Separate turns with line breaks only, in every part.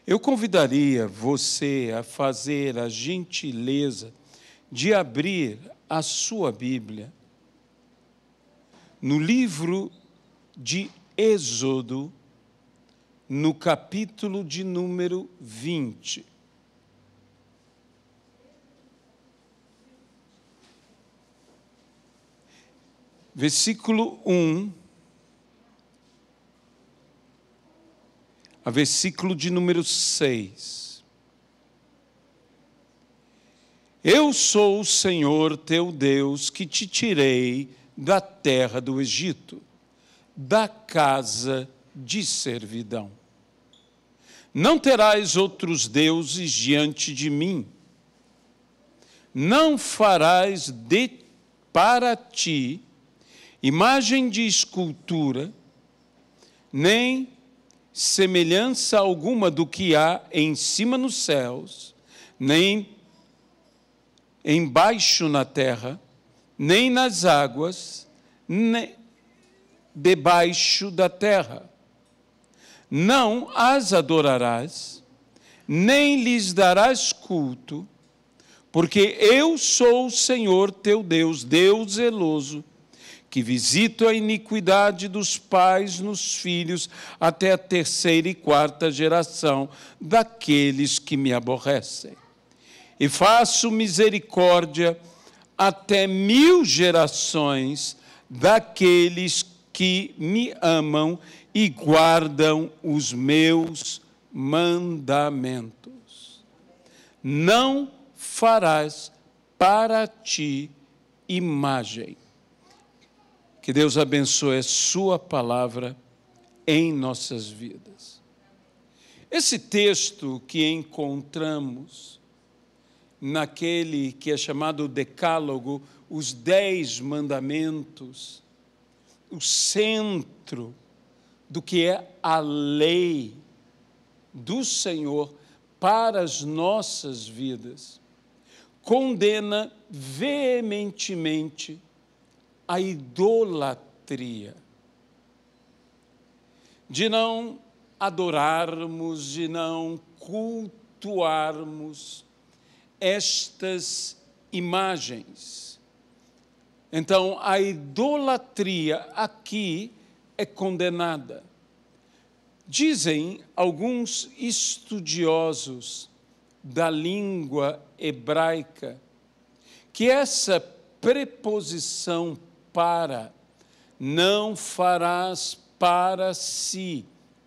Eu convidaria você a fazer a gentileza de abrir a sua Bíblia no livro de Êxodo, no capítulo de número 20. Versículo 1, a versículo de número 6. Eu sou o Senhor teu Deus, que te tirei da terra do Egito, da casa de servidão. Não terás outros deuses diante de mim. Não farás para ti imagem de escultura, nem semelhança alguma do que há em cima nos céus, nem embaixo na terra, nem nas águas, nem debaixo da terra. Não as adorarás, nem lhes darás culto, porque eu sou o Senhor teu Deus, Deus zeloso, que visito a iniquidade dos pais nos filhos até a 3ª e 4ª geração daqueles que me aborrecem. E faço misericórdia até 1000 gerações daqueles que me amam e guardam os meus mandamentos. Não farás para ti imagem. Que Deus abençoe a sua palavra em nossas vidas. Esse texto que encontramos naquele que é chamado Decálogo, os 10 mandamentos, o centro do que é a lei do Senhor para as nossas vidas, condena veementemente a idolatria, de não adorarmos, de não cultuarmos estas imagens. Então, a idolatria aqui é condenada. Dizem alguns estudiosos da língua hebraica que essa preposição para, não farás para si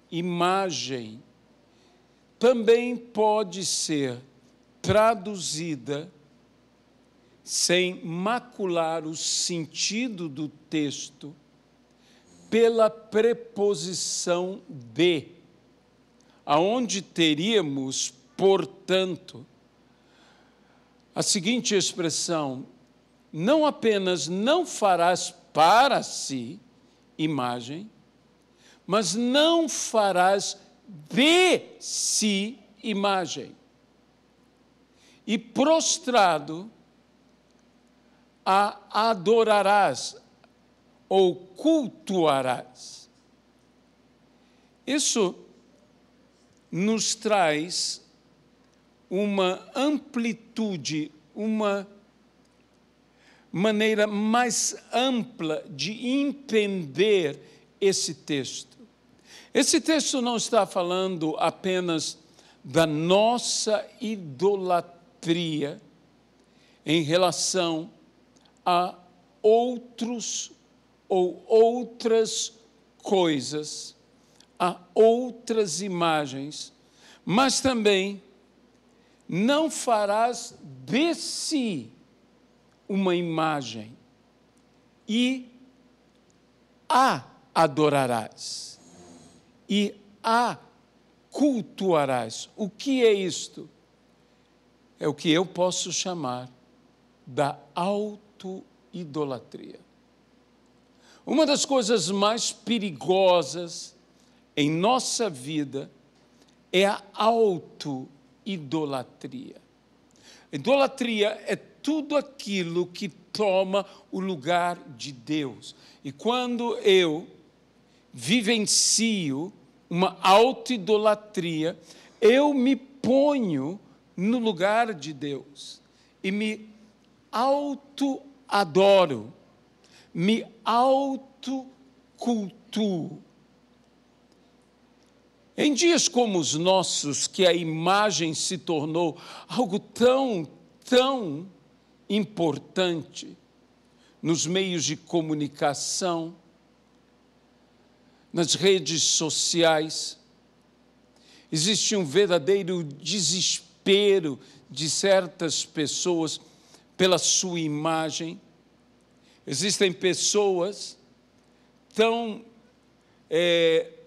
imagem, também pode ser traduzida, sem macular o sentido do texto, pela preposição de, aonde teríamos, portanto, a seguinte expressão: não apenas não farás para si imagem, mas não farás de si imagem. E prostrado a adorarás ou cultuarás. Isso nos traz uma amplitude, uma maneira mais ampla de entender esse texto. Esse texto não está falando apenas da nossa idolatria em relação a outros ou outras coisas, a outras imagens, mas também não farás de si uma imagem e a adorarás e a cultuarás. O que é isto? É o que eu posso chamar da auto-idolatria. Uma das coisas mais perigosas em nossa vida é a auto-idolatria. Idolatria é tudo aquilo que toma o lugar de Deus. E quando eu vivencio uma auto-idolatria, eu me ponho no lugar de Deus e me auto-adoro, me auto-cultuo. Em dias como os nossos, que a imagem se tornou algo tão importante nos meios de comunicação, nas redes sociais, existe um verdadeiro desespero de certas pessoas pela sua imagem. Existem pessoas tão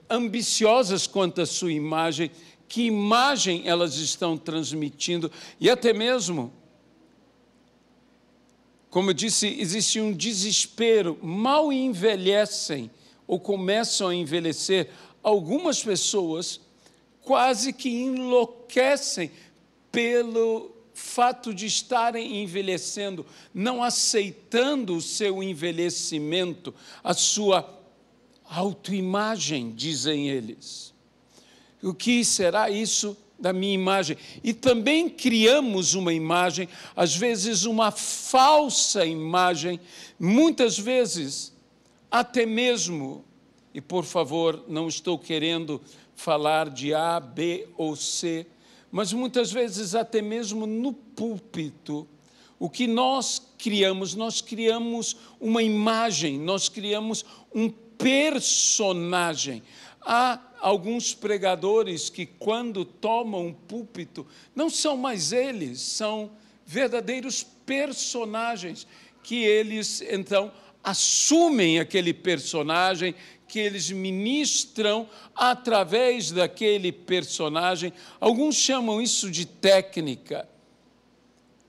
ambiciosas quanto a sua imagem, que imagem elas estão transmitindo, e até mesmo, como eu disse, existe um desespero, mal envelhecem ou começam a envelhecer, algumas pessoas quase que enlouquecem pelo fato de estarem envelhecendo, não aceitando o seu envelhecimento, a sua autoimagem, dizem eles. O que será isso da minha imagem? E também criamos uma imagem, às vezes uma falsa imagem, muitas vezes até mesmo, e por favor, não estou querendo falar de A, B ou C, mas muitas vezes até mesmo no púlpito, o que nós criamos uma imagem, nós criamos um personagem. Há alguns pregadores que, quando tomam um púlpito, não são mais eles, são verdadeiros personagens, que eles, então, assumem aquele personagem, que eles ministram através daquele personagem. Alguns chamam isso de técnica.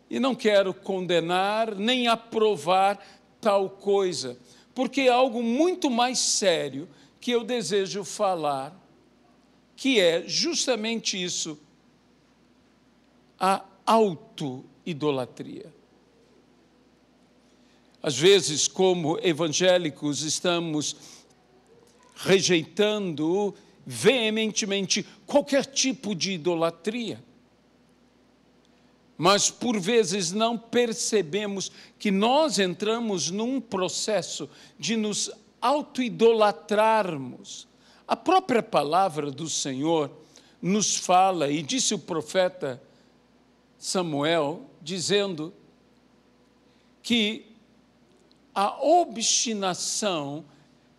E não quero condenar nem aprovar tal coisa, porque é algo muito mais sério que eu desejo falar, que é justamente isso, a auto-idolatria. Às vezes, como evangélicos, estamos rejeitando veementemente qualquer tipo de idolatria. Mas, por vezes, não percebemos que nós entramos num processo de nos auto-idolatrarmos. A própria palavra do Senhor nos fala, e disse o profeta Samuel, dizendo que a obstinação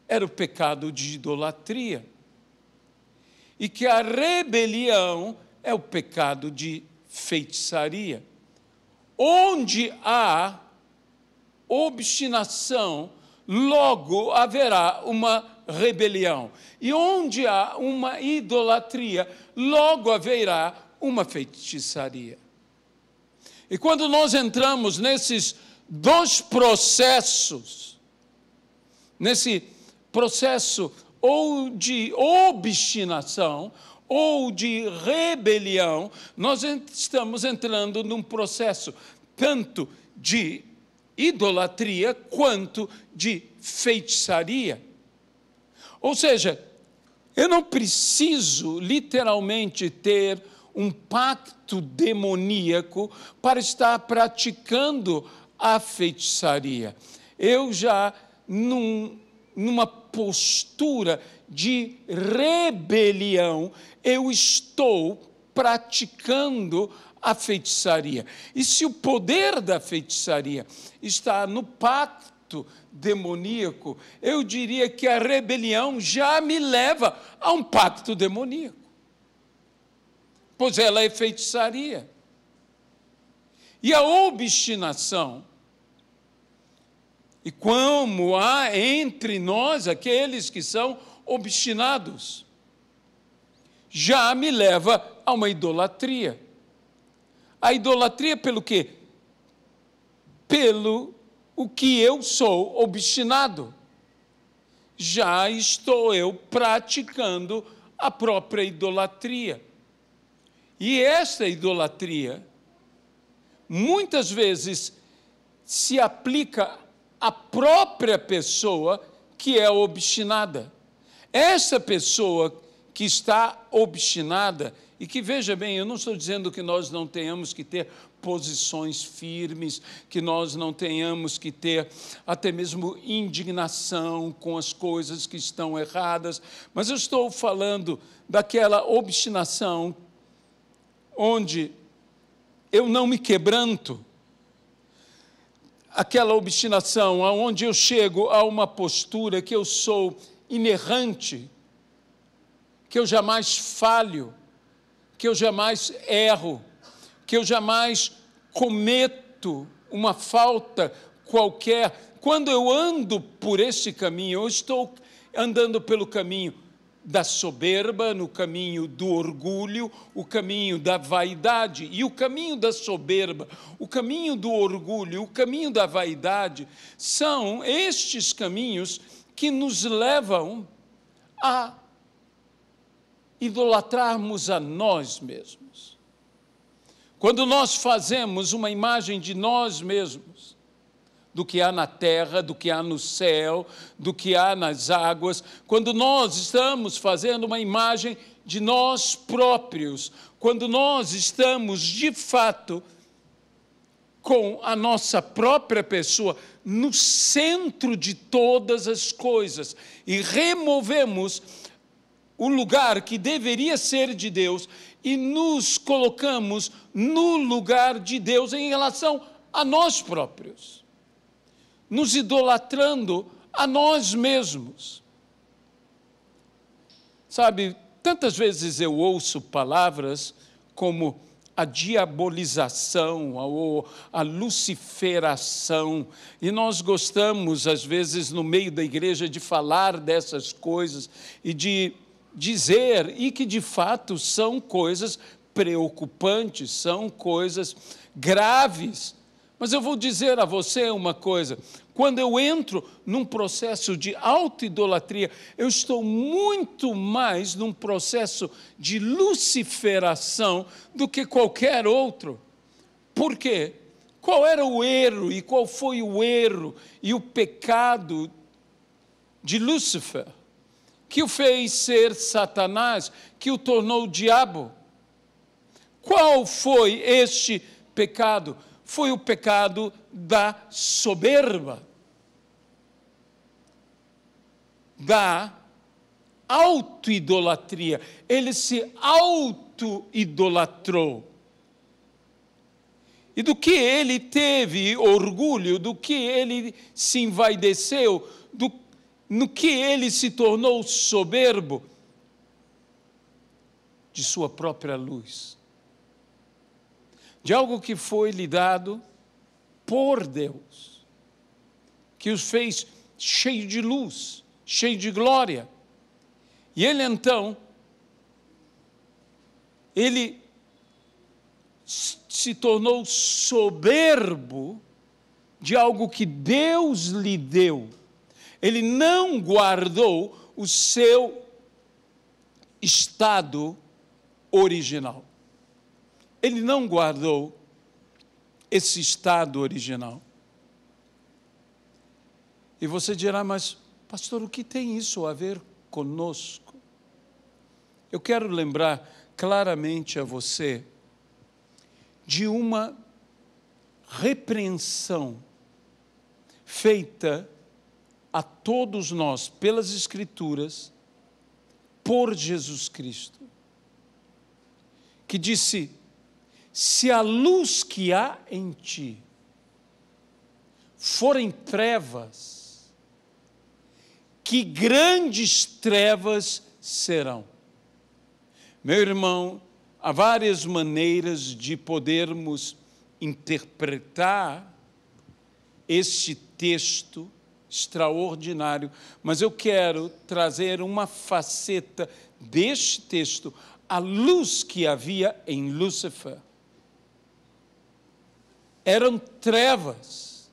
era o pecado de idolatria e que a rebelião é o pecado de feitiçaria. Onde há obstinação, logo haverá uma rebelião. E onde há uma idolatria, logo haverá uma feitiçaria. E quando nós entramos nesses dois processos, nesse processo ou de obstinação ou de rebelião, nós estamos entrando num processo tanto de idolatria quanto de feitiçaria. Ou seja, eu não preciso literalmente ter um pacto demoníaco para estar praticando a feitiçaria. Eu já, numa postura de rebelião, eu estou praticando a feitiçaria. E se o poder da feitiçaria está no pacto demoníaco, eu diria que a rebelião já me leva a um pacto demoníaco, pois ela é feitiçaria. E a obstinação, e como há entre nós aqueles que são obstinados, já me leva a uma idolatria. A idolatria pelo quê? Pelo o que eu sou obstinado. Já estou eu praticando a própria idolatria. E essa idolatria, muitas vezes, se aplica à própria pessoa que é obstinada. Essa pessoa que está obstinada E que, veja bem, eu não estou dizendo que nós não tenhamos que ter posições firmes, que nós não tenhamos que ter até mesmo indignação com as coisas que estão erradas, mas eu estou falando daquela obstinação onde eu não me quebranto, aquela obstinação onde eu chego a uma postura que eu sou inerrante, que eu jamais falho, que eu jamais erro, que eu jamais cometo uma falta qualquer. Quando eu ando por este caminho, eu estou andando pelo caminho da soberba, no caminho do orgulho, o caminho da vaidade. E o caminho da soberba, o caminho do orgulho, o caminho da vaidade, são estes caminhos que nos levam a idolatrarmos a nós mesmos. Quando nós fazemos uma imagem de nós mesmos, do que há na terra, do que há no céu, do que há nas águas, quando nós estamos fazendo uma imagem de nós próprios, quando nós estamos, de fato, com a nossa própria pessoa no centro de todas as coisas e removemos o lugar que deveria ser de Deus e nos colocamos no lugar de Deus em relação a nós próprios, nos idolatrando a nós mesmos. Sabe, tantas vezes eu ouço palavras como a diabolização ou a luciferação, e nós gostamos, às vezes, no meio da igreja, de falar dessas coisas e de dizer, e que de fato são coisas preocupantes, são coisas graves. Mas eu vou dizer a você uma coisa: quando eu entro num processo de autoidolatria, eu estou muito mais num processo de luciferação do que qualquer outro. Por quê? Qual era o erro e qual foi o erro e o pecado de Lúcifer, que o fez ser Satanás, que o tornou o diabo? Qual foi este pecado? Foi o pecado da soberba, da autoidolatria. Ele se autoidolatrou. E do que ele teve orgulho, do que ele se envaideceu, no que ele se tornou soberbo, de sua própria luz, de algo que foi lhe dado por Deus, que os fez cheio de luz, cheio de glória. E ele então, ele se tornou soberbo de algo que Deus lhe deu. Ele não guardou o seu estado original. Ele não guardou esse estado original. E você dirá, mas, pastor, o que tem isso a ver conosco? Eu quero lembrar claramente a você de uma repreensão feita a todos nós pelas Escrituras, por Jesus Cristo, que disse: se a luz que há em ti forem trevas, que grandes trevas serão. Meu irmão, há várias maneiras de podermos interpretar este texto extraordinário, mas eu quero trazer uma faceta deste texto, a luz que havia em Lúcifer. Eram trevas,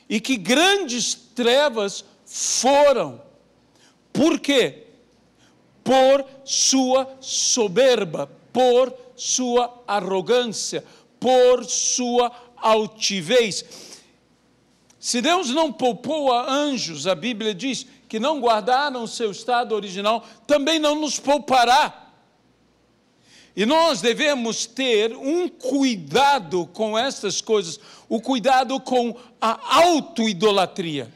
e que grandes trevas foram. Por quê? Por sua soberba, por sua arrogância, por sua altivez. Se Deus não poupou a anjos, a Bíblia diz que não guardaram o seu estado original, também não nos poupará. E nós devemos ter um cuidado com essas coisas, o cuidado com a autoidolatria.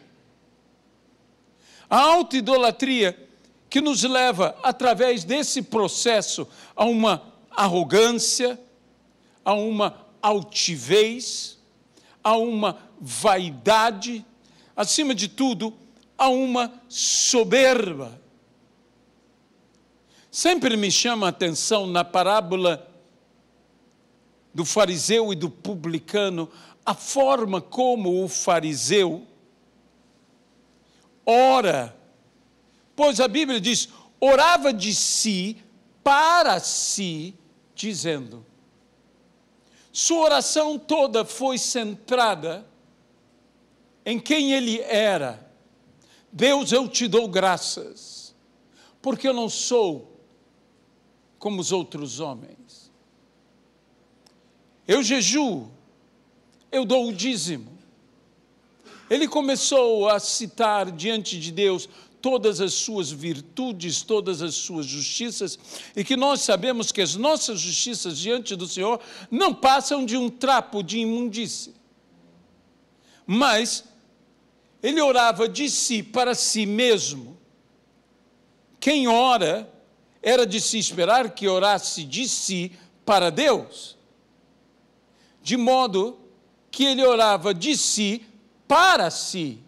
A autoidolatria que nos leva, através desse processo, a uma arrogância, a uma altivez, a uma vaidade, acima de tudo, a uma soberba. Sempre me chama a atenção na parábola do fariseu e do publicano, a forma como o fariseu ora, pois a Bíblia diz, orava de si, para si, dizendo. Sua oração toda foi centrada em quem ele era. Deus, eu te dou graças, porque eu não sou como os outros homens. Eu jejuo, eu dou o dízimo. Ele começou a citar diante de Deus todas as suas virtudes, todas as suas justiças, e que nós sabemos que as nossas justiças diante do Senhor não passam de um trapo de imundície. Mas ele orava de si para si mesmo. Quem ora era de se esperar que orasse de si para Deus, de modo que ele orava de si para si.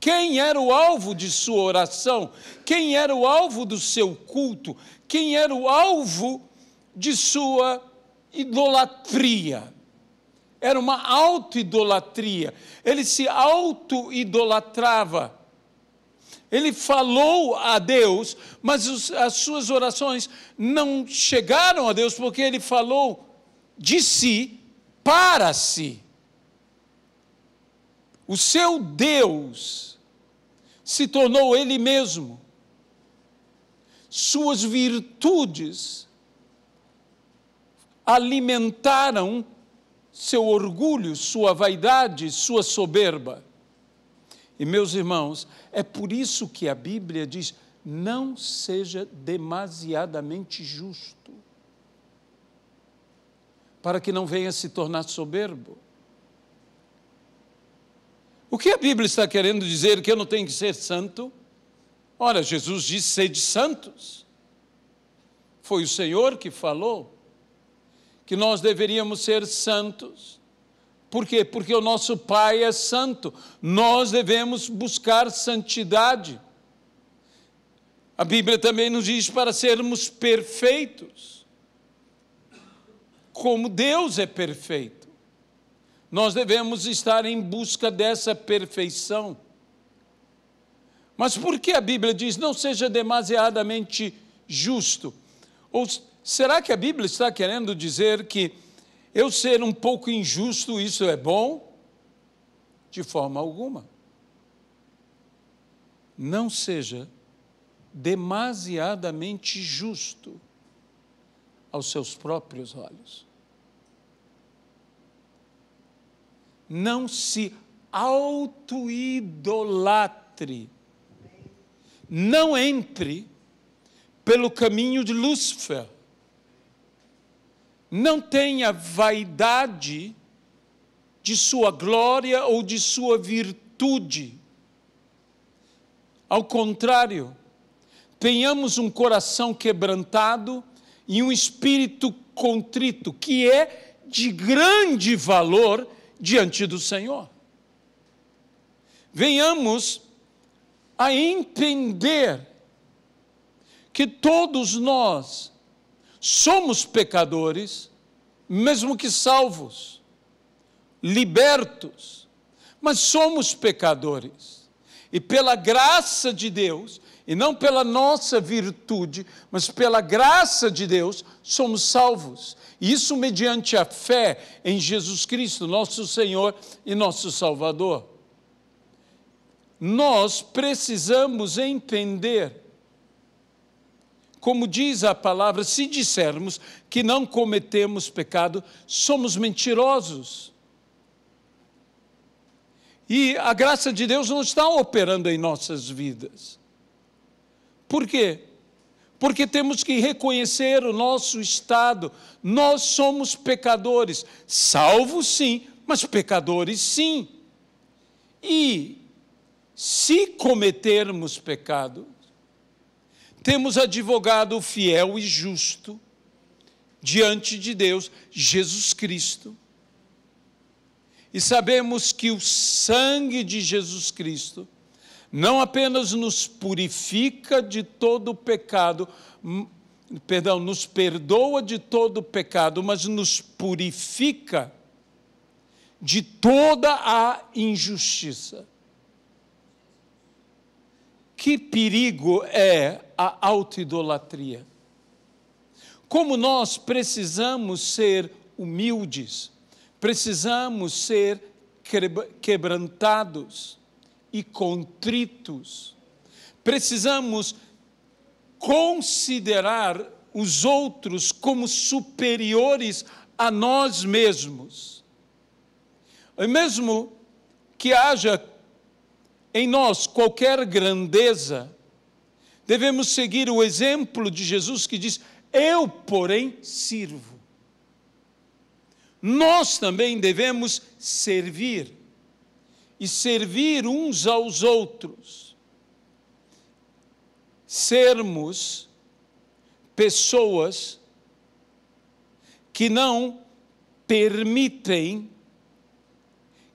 Quem era o alvo de sua oração? Quem era o alvo do seu culto? Quem era o alvo de sua idolatria? Era uma auto-idolatria. Ele se auto-idolatrava. Ele falou a Deus, mas as suas orações não chegaram a Deus, porque ele falou de si para si. O seu Deus se tornou ele mesmo. Suas virtudes alimentaram seu orgulho, sua vaidade, sua soberba. E, meus irmãos, é por isso que a Bíblia diz, não seja demasiadamente justo, para que não venha se tornar soberbo. O que a Bíblia está querendo dizer? Que eu não tenho que ser santo? Ora, Jesus disse, sede santos. Foi o Senhor que falou que nós deveríamos ser santos. Por quê? Porque o nosso Pai é santo. Nós devemos buscar santidade. A Bíblia também nos diz para sermos perfeitos, como Deus é perfeito. Nós devemos estar em busca dessa perfeição. Mas por que a Bíblia diz, não seja demasiadamente justo? Ou será que a Bíblia está querendo dizer que eu ser um pouco injusto, isso é bom? De forma alguma. Não seja demasiadamente justo aos seus próprios olhos. Não se auto-idolatre. Não entre pelo caminho de Lúcifer. Não tenha vaidade de sua glória ou de sua virtude. Ao contrário, tenhamos um coração quebrantado e um espírito contrito, que é de grande valor diante do Senhor. Venhamos a entender que todos nós somos pecadores, mesmo que salvos, libertos, mas somos pecadores. E pela graça de Deus, e não pela nossa virtude, mas pela graça de Deus, somos salvos. Isso mediante a fé em Jesus Cristo, nosso Senhor e nosso Salvador. Nós precisamos entender, como diz a palavra, se dissermos que não cometemos pecado, somos mentirosos. E a graça de Deus não está operando em nossas vidas. Por quê? porque temos que reconhecer o nosso estado. Nós somos pecadores, salvos sim, mas pecadores sim. E se cometermos pecado, temos advogado fiel e justo diante de Deus, Jesus Cristo. E sabemos que o sangue de Jesus Cristo não apenas nos purifica de todo pecado, nos perdoa de todo pecado, mas nos purifica de toda a injustiça. Que perigo é a autoidolatria! Como nós precisamos ser humildes, precisamos ser quebrantados e contritos. Precisamos considerar os outros como superiores a nós mesmos. E mesmo que haja em nós qualquer grandeza, devemos seguir o exemplo de Jesus que diz: eu, porém, sirvo. Nós também devemos servir, e servir uns aos outros. Sermos pessoas que não permitem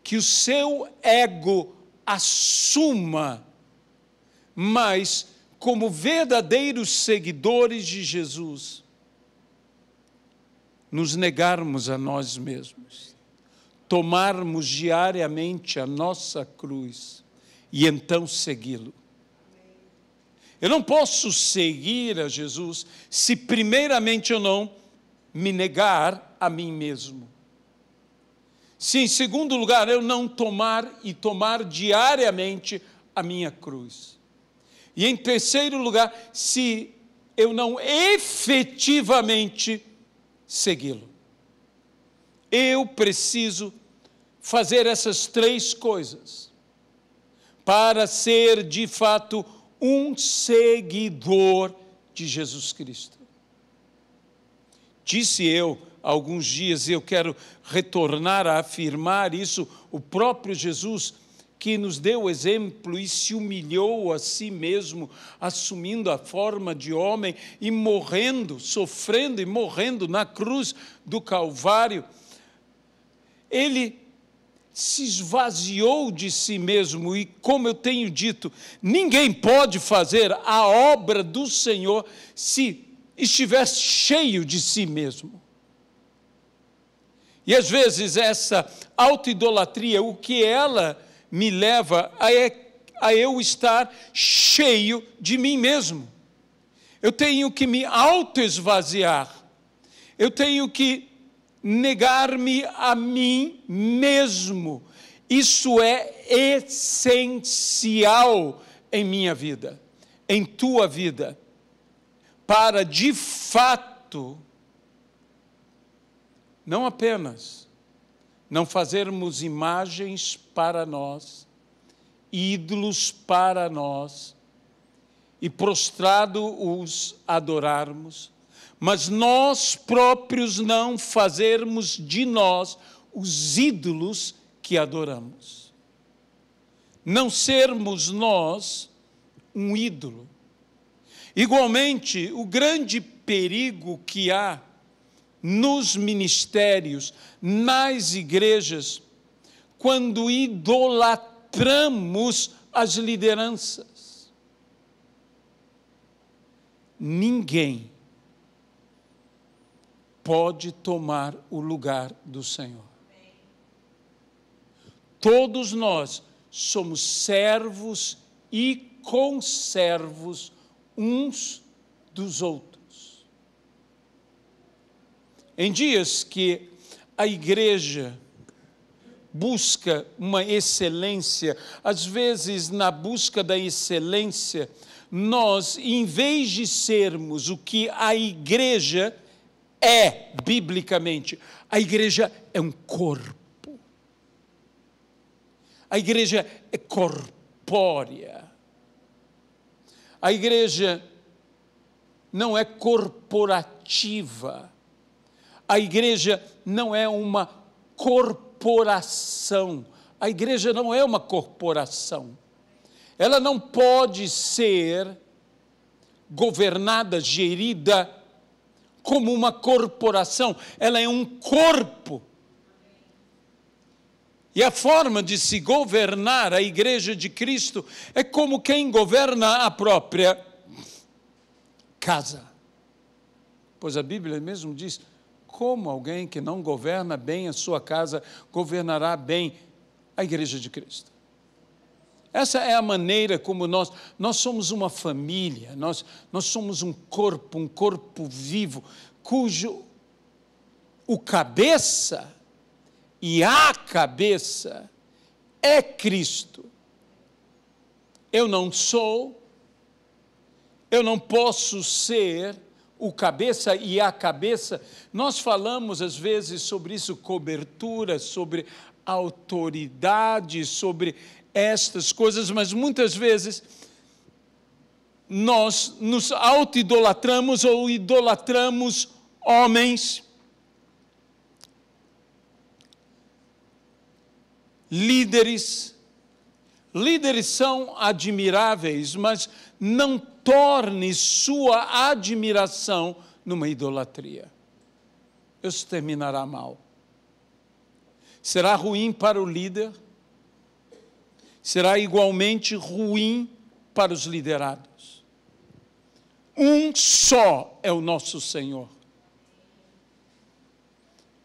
que o seu ego assuma, mas como verdadeiros seguidores de Jesus, nos negarmos a nós mesmos, tomarmos diariamente a nossa cruz e então segui-lo. Eu não posso seguir a Jesus se primeiramente eu não me negar a mim mesmo. Se em segundo lugar eu não tomar diariamente a minha cruz. E em terceiro lugar, se eu não efetivamente segui-lo. Eu preciso fazer essas três coisas para ser, de fato, um seguidor de Jesus Cristo. Disse eu há alguns dias, e eu quero retornar a afirmar isso, o próprio Jesus, que nos deu exemplo e se humilhou a si mesmo, assumindo a forma de homem e morrendo, sofrendo e morrendo na cruz do Calvário. Ele se esvaziou de si mesmo e, como eu tenho dito, ninguém pode fazer a obra do Senhor se estiver cheio de si mesmo. E às vezes essa autoidolatria, o que ela me leva a eu estar cheio de mim mesmo. Eu tenho que me autoesvaziar. Eu tenho que negar-me a mim mesmo. Isso é essencial em minha vida, em tua vida, para de fato não apenas não fazermos imagens para nós, ídolos para nós, e prostrado os adorarmos, mas nós próprios não fazermos de nós os ídolos que adoramos. Não sermos nós um ídolo. Igualmente, o grande perigo que há nos ministérios, nas igrejas, quando idolatramos as lideranças. Ninguém pode tomar o lugar do Senhor. Todos nós somos servos e conservos uns dos outros. Em dias que a igreja busca uma excelência, às vezes na busca da excelência, nós, em vez de sermos o que a igreja é, biblicamente, a igreja é um corpo. A igreja é corpórea. A igreja não é corporativa. A igreja não é uma corporação. A igreja não é uma corporação. Ela não pode ser governada, gerida como uma corporação. Ela é um corpo. E a forma de se governar a igreja de Cristo é como quem governa a própria casa. Pois a Bíblia mesmo diz: como alguém que não governa bem a sua casa, governará bem a igreja de Cristo. Essa é a maneira como nós somos uma família, nós somos um corpo vivo, cujo o cabeça e a cabeça é Cristo. Eu não posso ser o cabeça e a cabeça. Nós falamos às vezes sobre isso, cobertura, sobre autoridade, sobre estas coisas, mas muitas vezes nós nos auto-idolatramos ou idolatramos homens, líderes. Líderes são admiráveis, mas não torne sua admiração numa idolatria. Isso terminará mal. Será ruim para o líder, será igualmente ruim para os liderados. Um só é o nosso Senhor.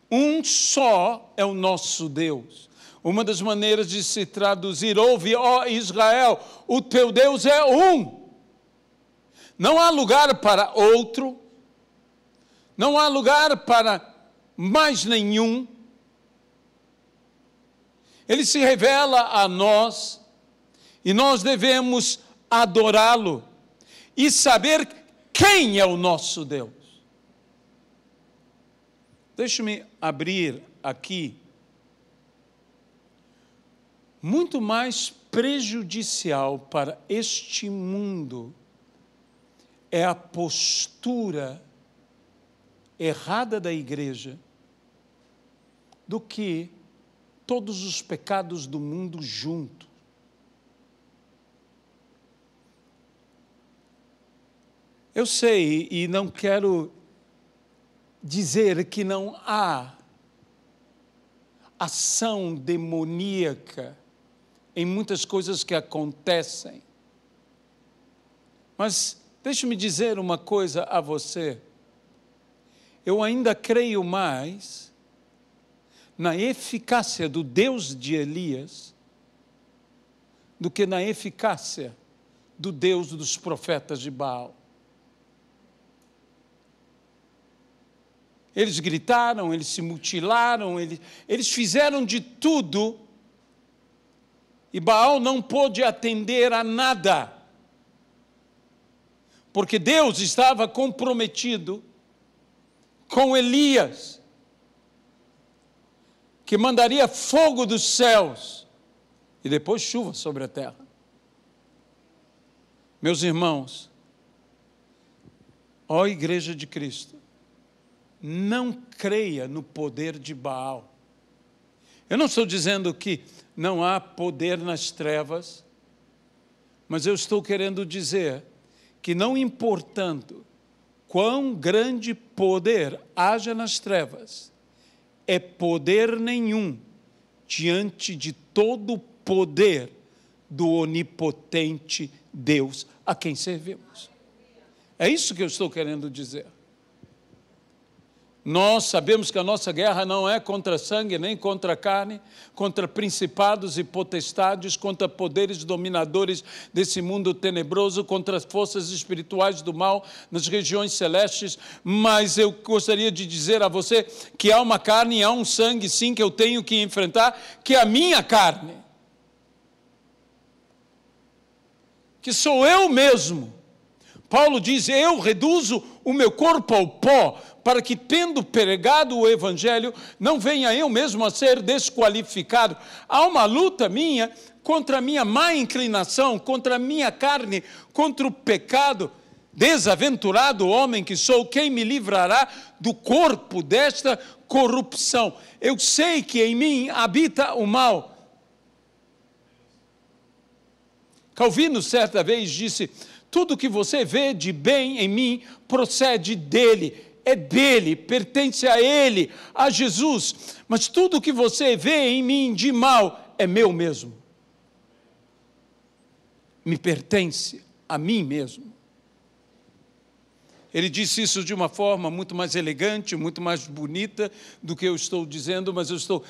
Um só é o nosso Deus. Uma das maneiras de se traduzir: ouve, ó Israel, o teu Deus é um. Não há lugar para outro, não há lugar para mais nenhum. Ele se revela a nós e nós devemos adorá-lo e saber quem é o nosso Deus. Deixe-me abrir aqui. Muito mais prejudicial para este mundo é a postura errada da igreja do que todos os pecados do mundo juntos. Eu sei e não quero dizer que não há ação demoníaca em muitas coisas que acontecem. Mas deixe-me dizer uma coisa a você. Eu ainda creio mais na eficácia do Deus de Elias do que na eficácia do Deus dos profetas de Baal. Eles gritaram, eles se mutilaram, eles fizeram de tudo, e Baal não pôde atender a nada, porque Deus estava comprometido com Elias, que mandaria fogo dos céus e depois chuva sobre a terra. Meus irmãos, ó Igreja de Cristo, não creia no poder de Baal. Eu não estou dizendo que não há poder nas trevas, mas eu estou querendo dizer que não importando quão grande poder haja nas trevas, é poder nenhum diante de todo o poder do onipotente Deus a quem servimos. É isso que eu estou querendo dizer. Nós sabemos que a nossa guerra não é contra sangue, nem contra carne, contra principados e potestades, contra poderes dominadores desse mundo tenebroso, contra as forças espirituais do mal nas regiões celestes, mas eu gostaria de dizer a você que há uma carne e há um sangue, sim, que eu tenho que enfrentar, que é a minha carne, que sou eu mesmo. Paulo diz: eu reduzo o meu corpo ao pó, para que, tendo pregado o Evangelho, não venha eu mesmo a ser desqualificado. Há uma luta minha contra a minha má inclinação, contra a minha carne, contra o pecado. Desaventurado homem que sou, quem me livrará do corpo desta corrupção? Eu sei que em mim habita o mal. Calvino certa vez disse: tudo que você vê de bem em mim procede dele, é dele, pertence a ele, a Jesus. Mas tudo que você vê em mim de mal é meu mesmo. Me pertence a mim mesmo. Ele disse isso de uma forma muito mais elegante, muito mais bonita do que eu estou dizendo, mas eu estou,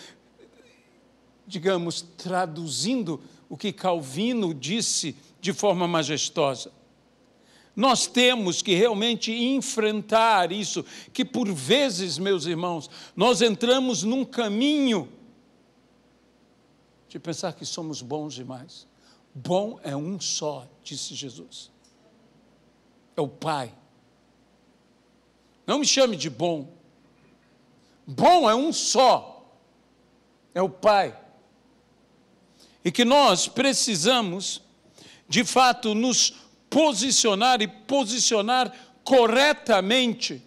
digamos, traduzindo o que Calvino disse de forma majestosa. Nós temos que realmente enfrentar isso, que por vezes, meus irmãos, nós entramos num caminho de pensar que somos bons demais. Bom é um só, disse Jesus. É o Pai. Não me chame de bom. Bom é um só. É o Pai. E que nós precisamos, de fato, nos posicionar e posicionar corretamente,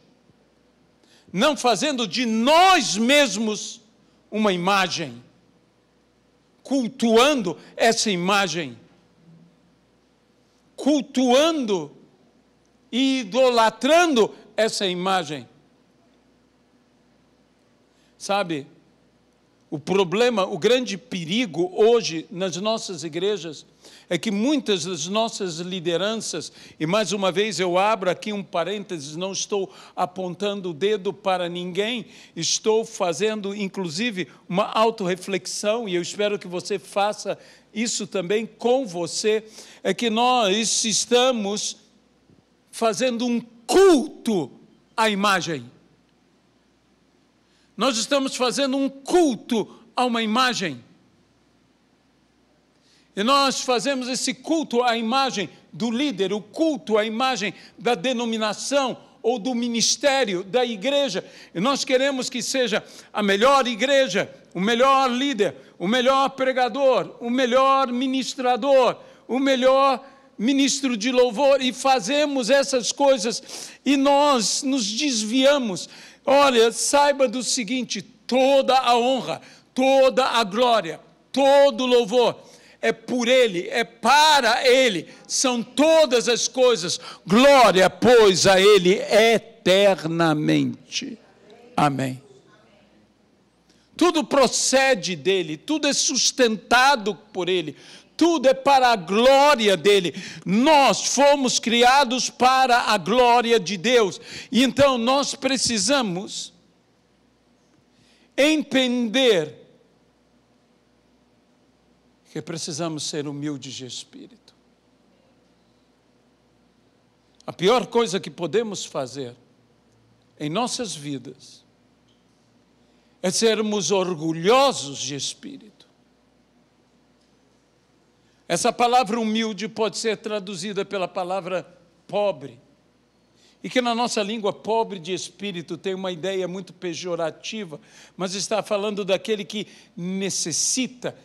não fazendo de nós mesmos uma imagem, cultuando essa imagem, cultuando e idolatrando essa imagem. Sabe, o problema, o grande perigo hoje nas nossas igrejas é que muitas das nossas lideranças, e mais uma vez eu abro aqui um parênteses, não estou apontando o dedo para ninguém, estou fazendo inclusive uma autorreflexão, e eu espero que você faça isso também com você, é que nós estamos fazendo um culto à imagem. Nós estamos fazendo um culto a uma imagem. E nós fazemos esse culto à imagem do líder, o culto à imagem da denominação ou do ministério da igreja. E nós queremos que seja a melhor igreja, o melhor líder, o melhor pregador, o melhor ministrador, o melhor ministro de louvor, e fazemos essas coisas e nós nos desviamos. Olha, saiba do seguinte: toda a honra, toda a glória, todo o louvor é por Ele, é para Ele, são todas as coisas, glória, pois, a Ele eternamente. Amém. Tudo procede dEle, tudo é sustentado por Ele, tudo é para a glória dEle. Nós fomos criados para a glória de Deus, e então nós precisamos entender que precisamos ser humildes de espírito. A pior coisa que podemos fazer em nossas vidas é sermos orgulhosos de espírito. Essa palavra humilde pode ser traduzida pela palavra pobre, e que na nossa língua pobre de espírito tem uma ideia muito pejorativa, mas está falando daquele que necessita.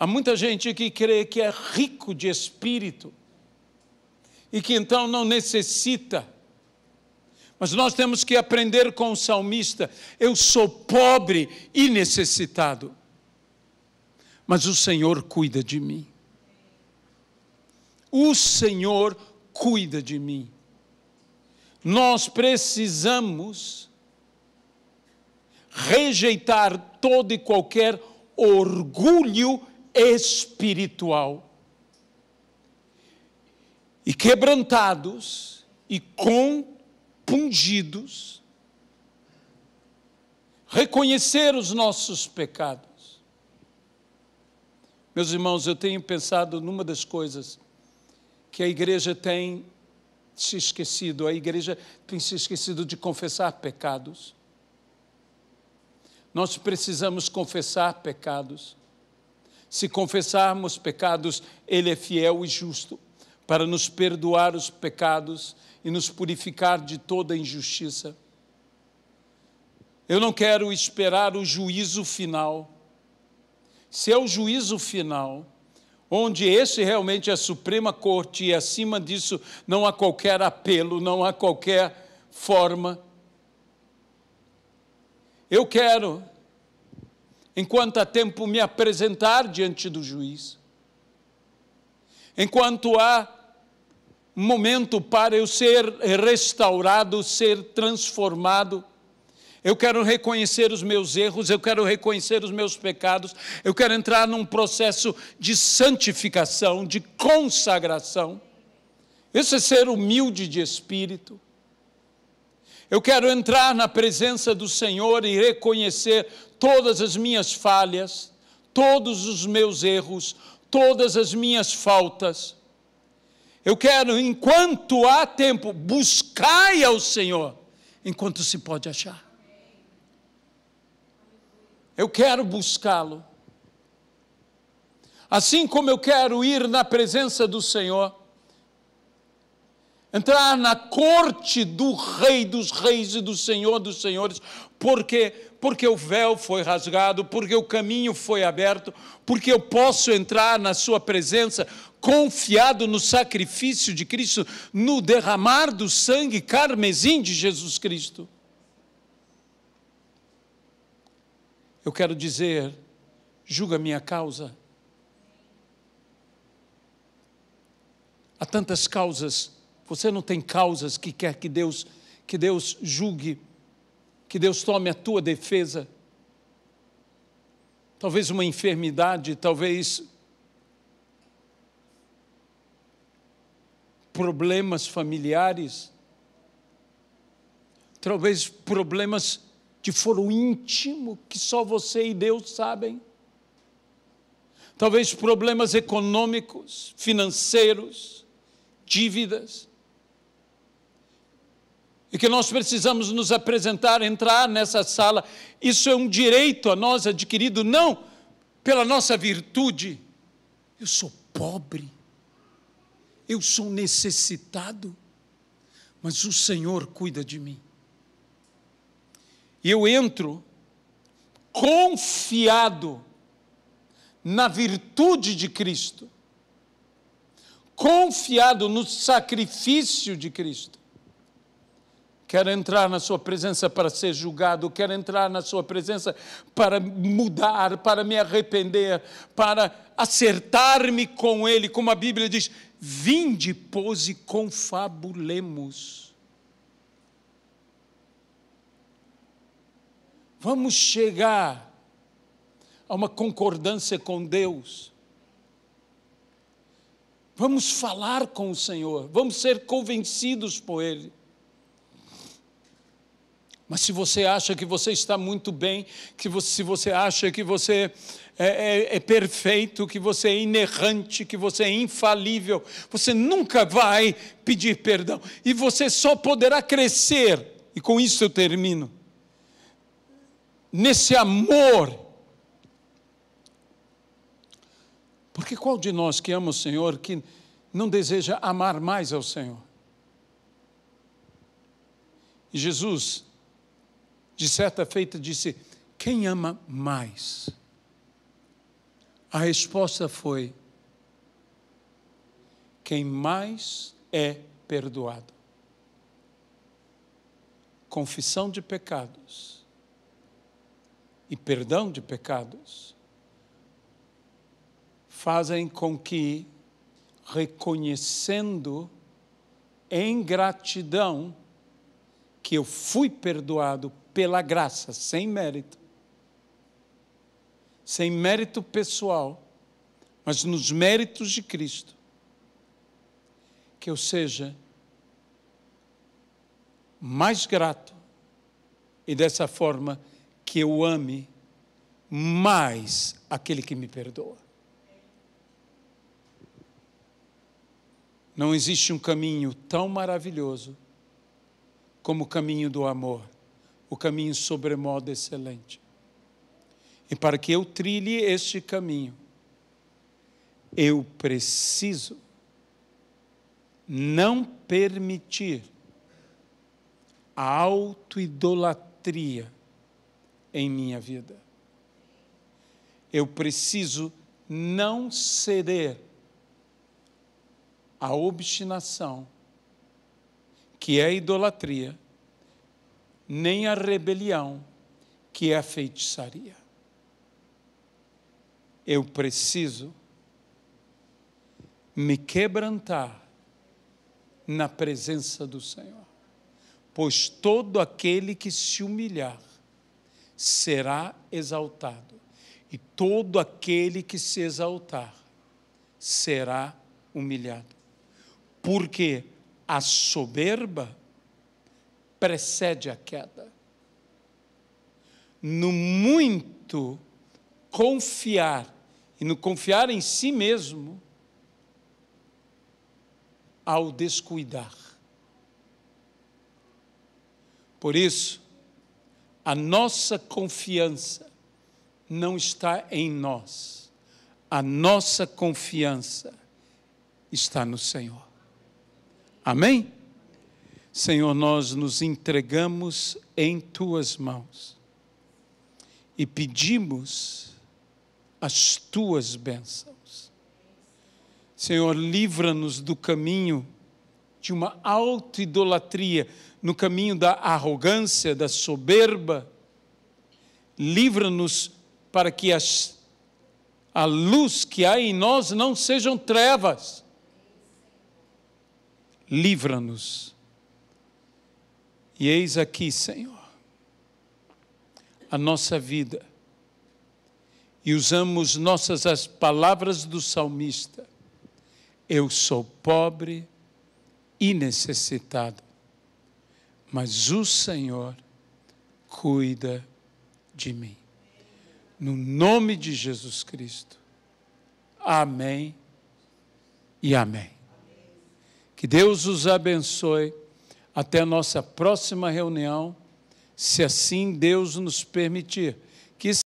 Há muita gente que crê que é rico de espírito e que então não necessita. Mas nós temos que aprender com o salmista: eu sou pobre e necessitado, mas o Senhor cuida de mim. O Senhor cuida de mim. Nós precisamos rejeitar todo e qualquer orgulho espiritual, e quebrantados e compungidos, reconhecer os nossos pecados. Meus irmãos, eu tenho pensado numa das coisas que a igreja tem se esquecido. A igreja tem se esquecido de confessar pecados. Nós precisamos confessar pecados. Se confessarmos pecados, Ele é fiel e justo para nos perdoar os pecados e nos purificar de toda injustiça. Eu não quero esperar o juízo final. Se é o juízo final, onde esse realmente é a Suprema Corte e acima disso não há qualquer apelo, não há qualquer forma. Eu quero, enquanto há tempo, me apresentar diante do juiz. Enquanto há momento para eu ser restaurado, ser transformado, eu quero reconhecer os meus erros, eu quero reconhecer os meus pecados, eu quero entrar num processo de santificação, de consagração. Isso é ser humilde de espírito. Eu quero entrar na presença do Senhor e reconhecer todas as minhas falhas, todos os meus erros, todas as minhas faltas. Eu quero, enquanto há tempo, buscai ao Senhor, enquanto se pode achar. Eu quero buscá-lo. Assim como eu quero ir na presença do Senhor, entrar na corte do Rei dos Reis e do Senhor dos Senhores, porque o véu foi rasgado, porque o caminho foi aberto, porque eu posso entrar na sua presença confiado no sacrifício de Cristo, no derramar do sangue carmesim de Jesus Cristo. Eu quero dizer, julga minha causa. Há tantas causas, você não tem causas que quer que Deus julgue, que Deus tome a tua defesa. Talvez uma enfermidade, talvez problemas familiares, talvez problemas de foro íntimo que só você e Deus sabem. Talvez problemas econômicos, financeiros, dívidas. E que nós precisamos nos apresentar, entrar nessa sala. Isso é um direito a nós adquirido, não pela nossa virtude. Eu sou pobre, eu sou necessitado, mas o Senhor cuida de mim. E eu entro confiado na virtude de Cristo, confiado no sacrifício de Cristo. Quero entrar na sua presença para ser julgado, quero entrar na sua presença para mudar, para me arrepender, para acertar-me com Ele, como a Bíblia diz, vinde, pois, e confabulemos. Vamos chegar a uma concordância com Deus. Vamos falar com o Senhor, vamos ser convencidos por Ele. Mas se você acha que você está muito bem, se você acha que você é perfeito, que você é inerrante, que você é infalível, você nunca vai pedir perdão. E você só poderá crescer, e com isso eu termino, nesse amor. Porque qual de nós que ama o Senhor, que não deseja amar mais ao Senhor? E Jesus, de certa feita, disse, quem ama mais? A resposta foi, quem mais é perdoado. Confissão de pecados e perdão de pecados fazem com que, reconhecendo em gratidão que eu fui perdoado pela graça, sem mérito pessoal, mas nos méritos de Cristo, que eu seja mais grato e dessa forma que eu ame mais aquele que me perdoa. Não existe um caminho tão maravilhoso como o caminho do amor, o caminho sobremodo excelente. E para que eu trilhe este caminho, eu preciso não permitir a autoidolatria em minha vida. Eu preciso não ceder à obstinação, que é a idolatria, nem à rebelião, que é a feitiçaria. Eu preciso me quebrantar na presença do Senhor, pois todo aquele que se humilhar será exaltado, e todo aquele que se exaltar será humilhado. Porque a soberba precede a queda. No muito confiar, e no confiar em si mesmo, ao descuidar. Por isso, a nossa confiança não está em nós. A nossa confiança está no Senhor. Amém? Senhor, nós nos entregamos em Tuas mãos e pedimos as Tuas bênçãos. Senhor, livra-nos do caminho de uma auto-idolatria, no caminho da arrogância, da soberba. Livra-nos para que a luz que há em nós não sejam trevas. Livra-nos. E eis aqui, Senhor, a nossa vida. E usamos as palavras do salmista. Eu sou pobre e necessitado, mas o Senhor cuida de mim. No nome de Jesus Cristo. Amém e amém. Que Deus os abençoe. Até a nossa próxima reunião, se assim Deus nos permitir. Que